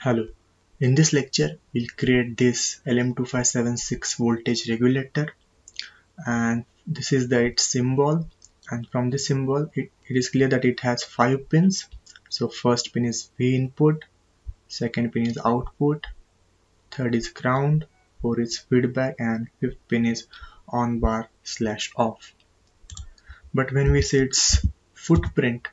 Hello. In this lecture, we'll create this LM2576 voltage regulator, and this is its symbol. And from this symbol, it is clear that it has 5 pins. So first pin is V input, second pin is output, third is ground, fourth is feedback, and fifth pin is on bar / off. But when we see its footprint,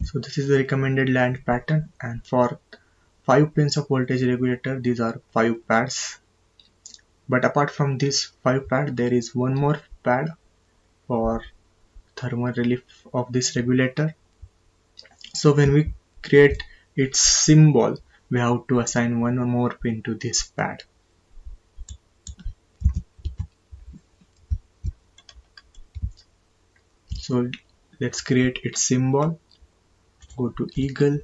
so this is the recommended land pattern, and for 5 pins of voltage regulator, these are 5 pads. But apart from this 5 pad, there is one more pad for thermal relief of this regulator. So when we create its symbol, we have to assign one more pin to this pad. So let's create its symbol. Go to eagle,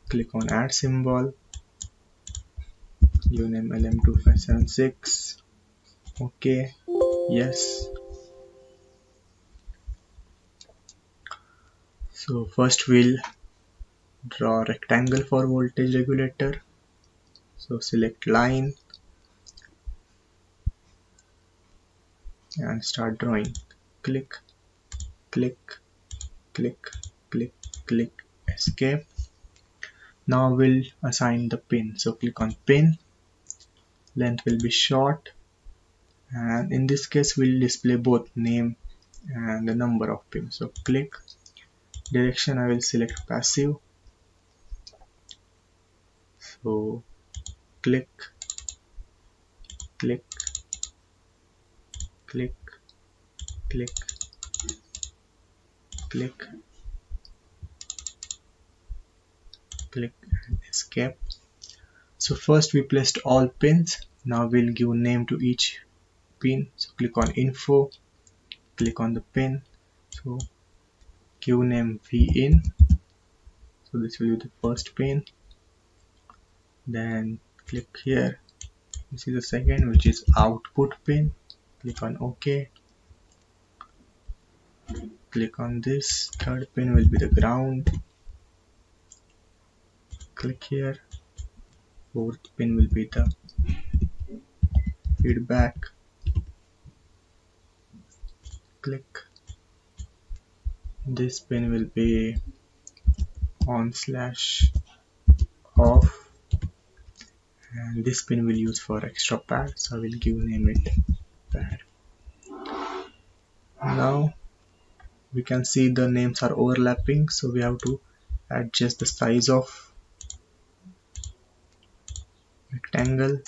click on add symbol, give name LM2576, okay, yes. So first we'll draw a rectangle for voltage regulator. So select line and start drawing. Click, click, click, click, click, escape. Now we'll assign the pin. So click on pin, length will be short, and in this case we'll display both name and the number of pins. So click, direction I will select passive. So click, click, click, click, click, click, and escape. So first we placed all pins. Now we'll give name to each pin. So click on info, click on the pin. So give name VIN. So this will be the first pin. Then click here. This is the second, which is output pin. Click on OK. Click on this. Third pin will be the ground. Click here. Fourth pin will be the feedback. Click. This pin will be on / off, and this pin will use for extra pad, so I will give name it pad. Now we can see the names are overlapping, so we have to adjust the size of rectangle.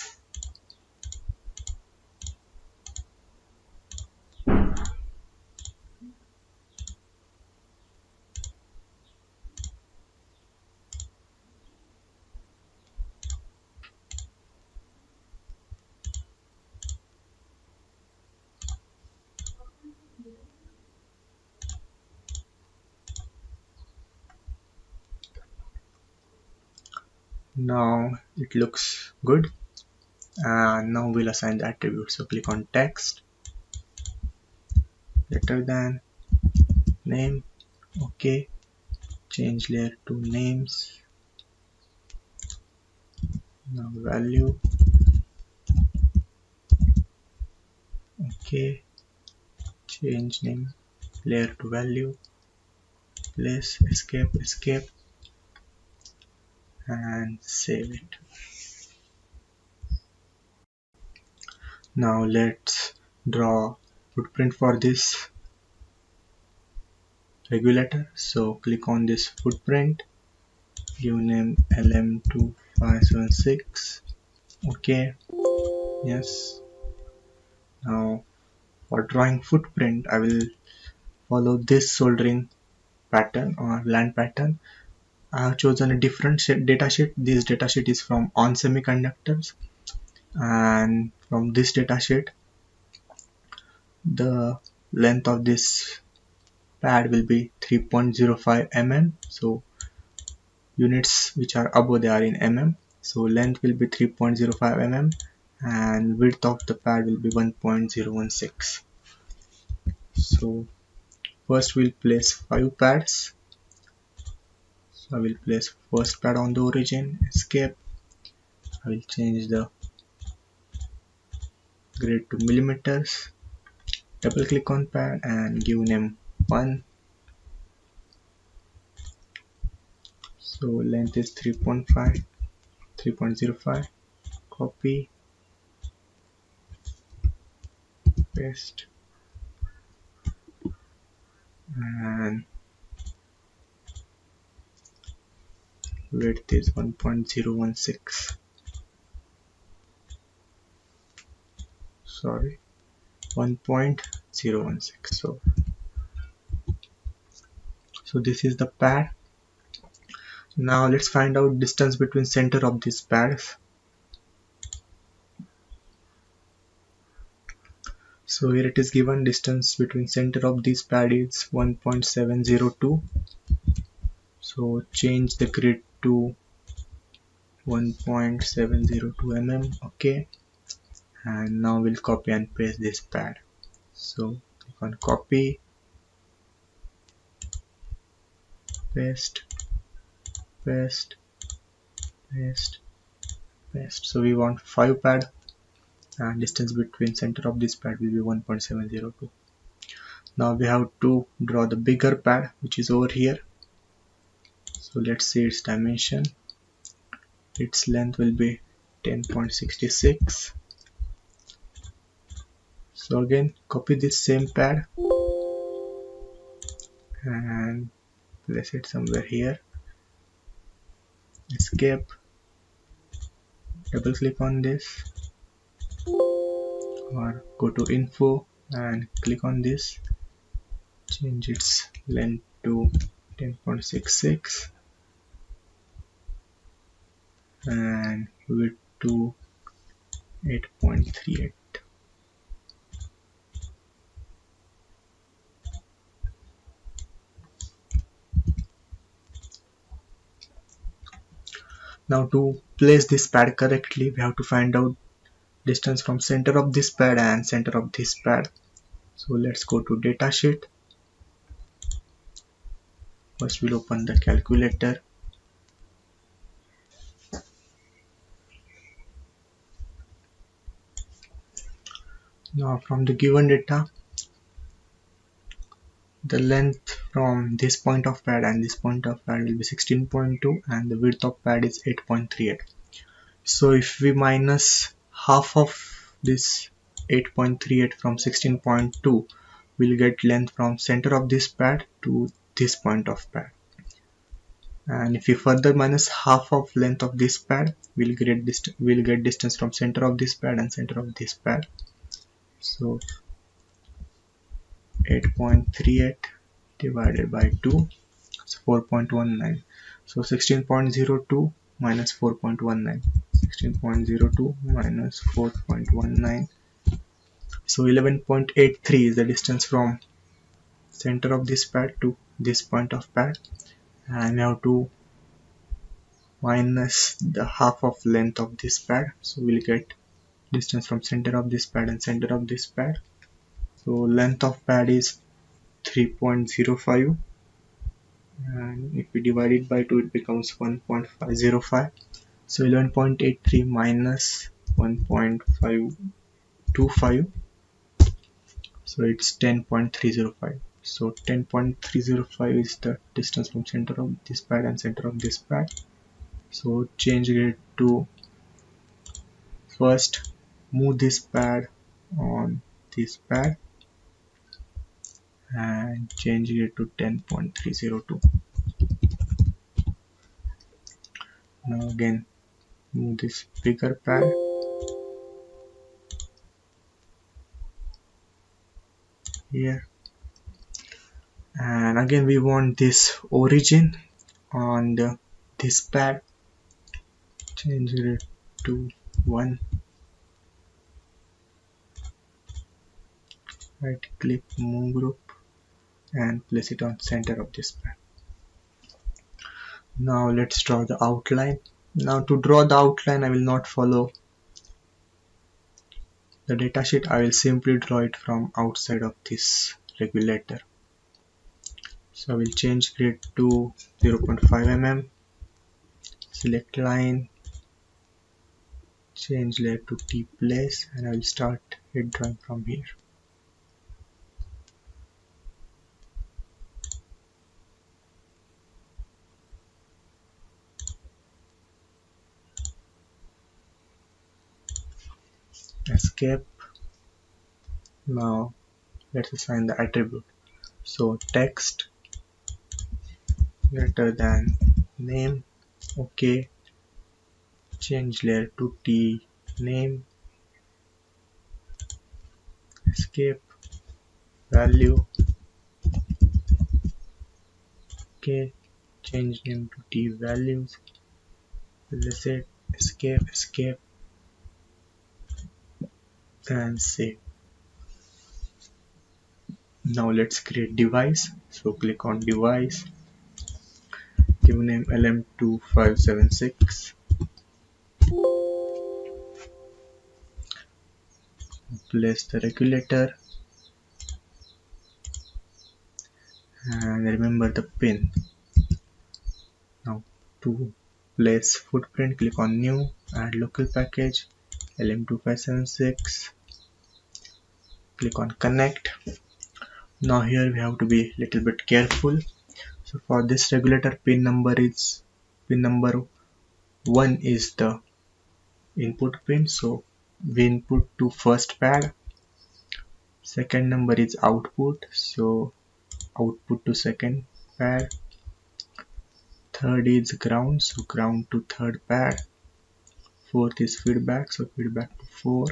Now it looks good, and now we'll assign the attributes. So click on text, greater than, name, okay, change layer to names. Now value, okay, change name layer to value, place, escape, escape, and save it. Now let's draw footprint for this regulator. So click on this footprint, give name LM2576, okay, yes. Now for drawing footprint, I will follow this soldering pattern or land pattern. I have chosen a different datasheet. This datasheet is from On Semiconductors, and from this datasheet, the length of this pad will be 3.05 mm. So units which are above, they are in mm. So length will be 3.05 mm, and width of the pad will be 1.016. So first we'll place 5 pads. So I will place first pad on the origin, escape. I will change the grid to millimeters, double click on pad and give name 1. So length is 3.05, copy, paste, and width is 1.016, sorry, 1.016. So this is the pad. Now let's find out distance between center of these pads. So here it is given, distance between center of this pad is 1.702. So change the grid to 1.702 mm. Okay, and now we'll copy and paste this pad. So click on copy, paste, paste, paste, paste. So we want 5 pad and distance between center of this pad will be 1.702. Now we have to draw the bigger pad which is over here. So let's see its dimension. Its length will be 10.66. So again copy this same pad and place it somewhere here, escape, double click on this or go to info and click on this, change its length to 10.66 and width to 8.38. Now to place this pad correctly, we have to find out distance from center of this pad and center of this pad. So let's go to datasheet. First we'll open the calculator. Now from the given data, the length from this point of pad and this point of pad will be 16.2 and the width of pad is 8.38. So if we minus half of this 8.38 from 16.2, we'll get length from center of this pad to this point of pad. And if we further minus half of length of this pad, we'll get distance from center of this pad and center of this pad. So 8.38 divided by 2, it's 4.19. So 16.02 minus 4.19. 16.02 minus 4.19. So 11.83 is the distance from center of this pad to this point of pad. And we have to minus the half of length of this pad. So we'll get distance from center of this pad and center of this pad. So length of pad is 3.05 and if we divide it by 2 it becomes 1.505. So 11.83 minus 1.525, so it's 10.305. So 10.305 is the distance from center of this pad and center of this pad. So change it to, first move this pad on this pad and change it to 10.302. Now again move this bigger pad here, and again we want this origin on this pad, change it to 1, right click, move group and place it on center of this pad. Now let's draw the outline. Now to draw the outline I will not follow the datasheet, I will simply draw it from outside of this regulator. So I will change grid to 0.5 mm, select line, change layer to T place, and I will start head drawing from here. Escape. Now let's assign the attribute. So text greater than name. OK. Change layer to T name. Escape. Value. OK. Change name to T values. Let's say escape, and save. Now let's create device. So click on device, give name LM2576, place the regulator, and remember the pin. Now to place footprint, click on new, add local package LM2576, click on connect. Now here we have to be a little bit careful. So for this regulator, pin number 1 is the input pin, so we input to first pad. Second number is output, so output to second pad. Third is ground, so ground to third pad. Fourth is feedback, so feedback to 4.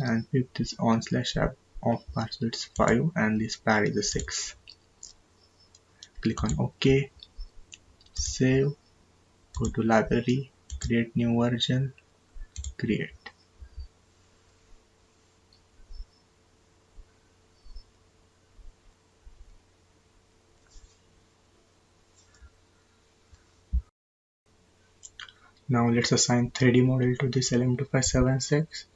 And fifth is on/off bar, so it's 5, and this pad is a 6. Click on OK, save, go to library, create new version, create. Now let's assign 3D model to this LM2576.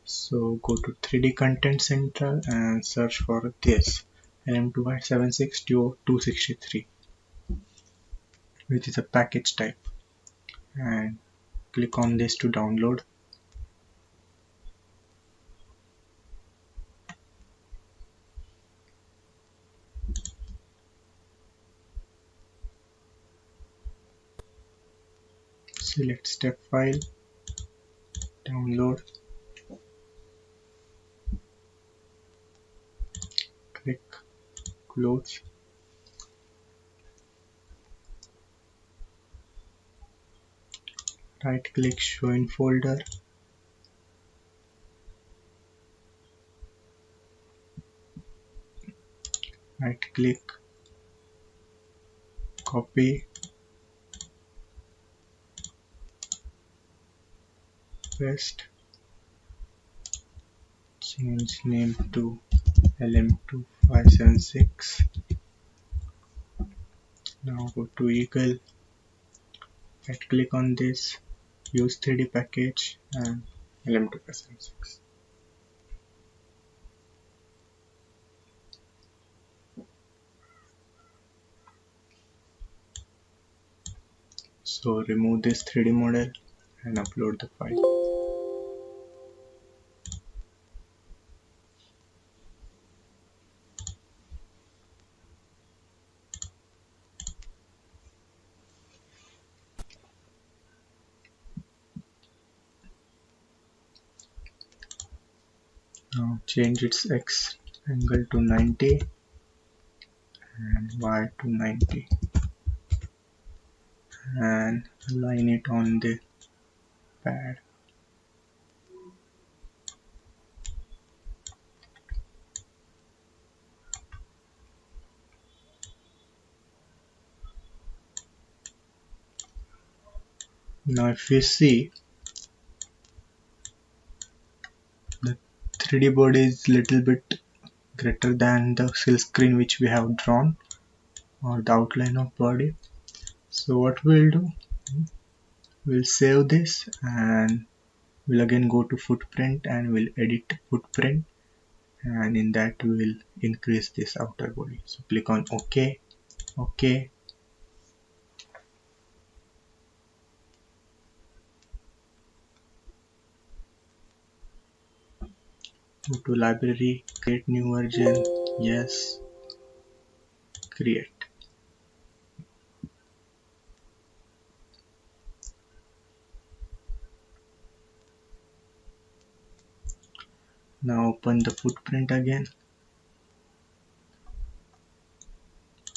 So go to 3D Content Center and search for this LM2576 Duo 263, which is a package type, and click on this to download. Select step file, download, click close. Right click, show in folder, right click, copy, paste, change name to LM2576. Now go to Eagle, right click on this, use 3D package, and LM2576. So remove this 3D model and upload the file. Now change its X angle to 90 and Y to 90 and align it on the pad. Now if you see, the 3D body is little bit greater than the silk screen which we have drawn, or the outline of body. So what we'll do, we'll save this and we'll again go to footprint and we'll edit footprint, and in that we will increase this outer body. So click on OK, Okay. Go to library, create new version. Yes. Create. Now open the footprint again.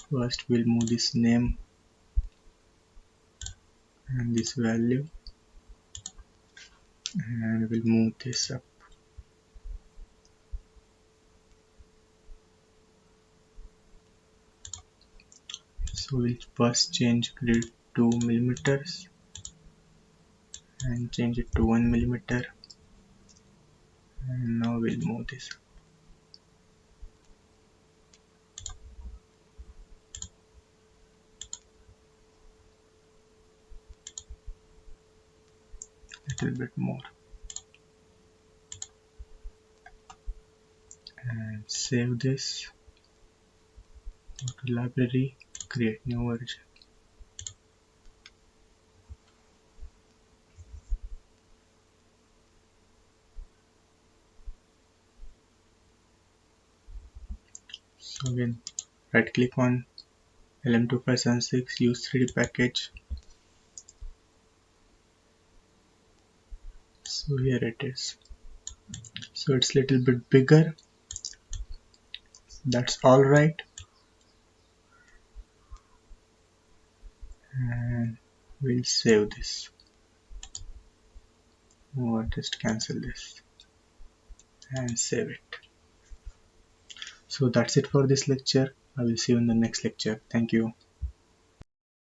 First we'll move this name and this value, and we'll move this up. So we'll first change grid to millimeters and change it to 1 millimeter, and now we'll move this up. Little bit more, and save this. Go to library, create new version. So again, right click on LM2576, use 3D package. So here it is. So it's a little bit bigger. That's all right. And we'll save this. Or just cancel this and save it. So that's it for this lecture. I will see you in the next lecture. Thank you.